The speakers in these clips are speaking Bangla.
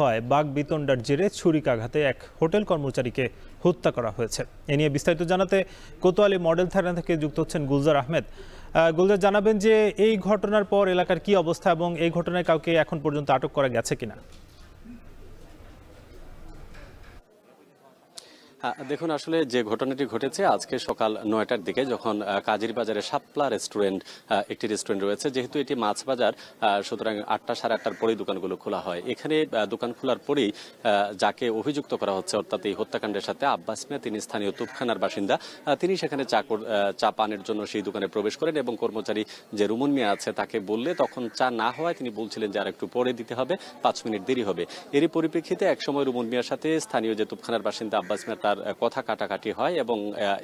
হওয়ায় বাকবিতণ্ডার জেরে ছুরিকাঘাতে এক হোটেল কর্মচারীকে হত্যা করা হয়েছে। এ নিয়ে বিস্তারিত জানাতে কোতোয়ালি মডেল থানা থেকে যুক্ত হচ্ছেন গুলজার আহমেদ। গুলজার, জানাবেন যে এই ঘটনার পর এলাকার কি অবস্থা এবং এই ঘটনায় কাউকে এখন পর্যন্ত আটক করা গেছে কিনা? দেখুন, আসলে যে ঘটনাটি ঘটেছে আজকে সকাল 9টার দিকে, যখন কাজির বাজারে শাপলা রেস্টুরেন্ট একটি রেস্টুরেন্ট রয়েছে। যেহেতু এটি মাছ বাজার, সুতরাং 8টা সাড়ে 8টার পরেই দোকানগুলো খোলা হয়। এখানে দোকান খোলার পরেই যাকে অভিযুক্ত করা হচ্ছে অর্থাৎ এই হত্যাকাণ্ডের সাথে, আব্বাস মিয়া, তিনি স্থানীয় তুপখানার বাসিন্দা। তিনি সেখানে চা পানের জন্য সেই দোকানে প্রবেশ করেন এবং কর্মচারী যে রুমন মিয়া আছে তাকে বললে তখন চা না হওয়ায় তিনি বলছিলেন যে আর একটু পরে দিতে হবে, 5 মিনিট দেরি হবে। এরই পরিপ্রেক্ষিতে একসময় রুমন মিয়ার সাথে স্থানীয় যে তুপখানার বাসিন্দা আব্বাস মিয়া তার কথা কাটাকাটি হয় এবং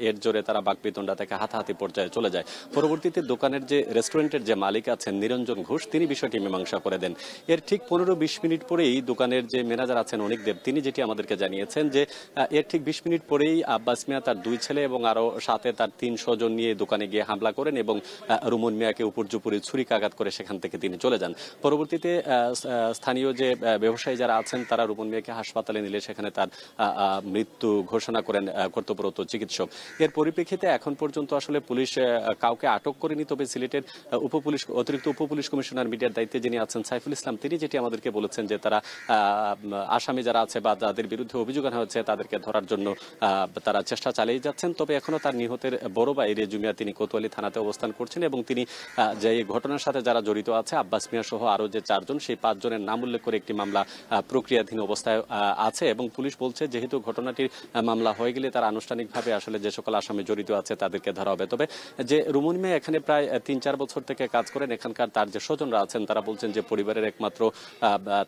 এর জোরে তারা বাকবিতণ্ডা থেকে হাতাহাতি পর্যায়ে চলে যায়। পরবর্তীতে দোকানের যে রেস্টুরেন্টের যে মালিক আছেন নিরঞ্জন ঘোষ, তিনি বিষয়টি মীমাংসা করে দেন। এর ঠিক 15-20 মিনিট পরেই দোকানের যে ম্যানেজার আছেন অনিক দেব, তিনি যেটি আমাদেরকে জানিয়েছেন যে এর ঠিক 20 মিনিট পরেই আব্বাস মিয়া তার 2 ছেলে এবং আরো সাথে তার 300 জন নিয়ে দোকানে গিয়ে হামলা করেন এবং রুমন মিয়াকে উপর্যুপরি ছুরিকাঘাত করে সেখান থেকে তিনি চলে যান। পরবর্তীতে স্থানীয় যে ব্যবসায়ী যারা আছেন তারা রুমন মিয়াকে হাসপাতালে নিলে সেখানে তার মৃত্যু ঘোষণা করেন কর্তব্যরত চিকিৎসক। এর পরিপ্রেক্ষিতে এখন পর্যন্ত আসলে পুলিশ কাউকে আটক করেনি। তবে সিলেটের অতিরিক্ত উপপুলিশ কমিশনার মিডিয়ার দায়িত্বে যিনি আছেন সাইফুল ইসলাম, তিনি যেটি আমাদেরকে বলেছেন যে তারা আসামি যারা আছে বা যাদের বিরুদ্ধে অভিযোগ আনা হচ্ছে তাদেরকে ধরার জন্য তারা চেষ্টা চালিয়ে যাচ্ছেন। তবে এখনো তার নিহতের বড় ভাই রেজু মিয়া তিনি কোতোয়ালি থানাতে অবস্থান করছেন এবং তিনি যে ঘটনার সাথে যারা জড়িত আছে আব্বাস মিয়া সহ আরো যে 4 জন, সেই 5 জনের নাম উল্লেখ করে একটি মামলা প্রক্রিয়াধীন অবস্থায় আছে এবং পুলিশ বলছে যেহেতু ঘটনাটির মামলা হয়ে গেলে তারা আনুষ্ঠানিকভাবে আসলে যে সকল আসামি জড়িত আছে তাদেরকে ধরা হবে। তবে যে রুমন মিয়া এখানে প্রায় 3-4 বছর থেকে কাজ করেন, এখানকার তার যে স্বজনরা আছেন তারা বলছেন যে পরিবারের একমাত্র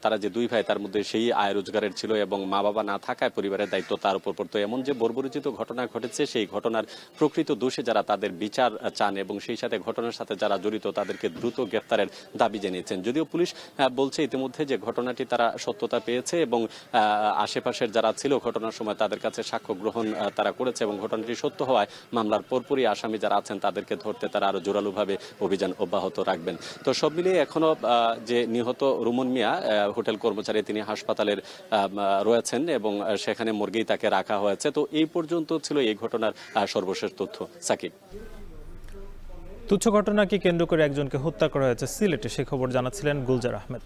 তারা যে 2 ভাই তার মধ্যে সেই আয় রোজগারের ছিল এবং মা বাবা না থাকায় পরিবারের দায়িত্ব তার উপর পড়তো। এমন যে বর্বরচিত ঘটনা ঘটেছে, সেই ঘটনার প্রকৃত দোষী যারা তাদের বিচার চান এবং সেই সাথে ঘটনার সাথে যারা জড়িত তাদেরকে দ্রুত গ্রেফতারের দাবি জানিয়েছেন। যদিও পুলিশ বলছে ইতিমধ্যে যে ঘটনাটি তারা সত্যতা পেয়েছে এবং আশেপাশের যারা ছিল ঘটনার সময় তাদের কাছে সাক্ষ্য গ্রহণ তারা করেছে এবং ঘটনাটি সত্য হওয়ায় মামলার পরপরই আসামি যারা আছেন তাদেরকে ধরতে তারা আরো জোরালোভাবে অভিযান অব্যাহত রাখবেন। তো সব মিলিয়ে এখনো যে নিহত রুমন মিয়া হোটেল কর্মচারী, তিনি হাসপাতালের রয়েছেন এবং সেখানে মর্গেই তাকে রাখা হয়েছে। তো এই পর্যন্ত ছিল এই ঘটনার সর্বশেষ তথ্য। সাকিব, তুচ্ছ ঘটনাকে কেন্দ্র করে একজনকে হত্যা করা হয়েছে সিলেটে, সে খবর জানাচ্ছিলেন গুলজার আহমেদ।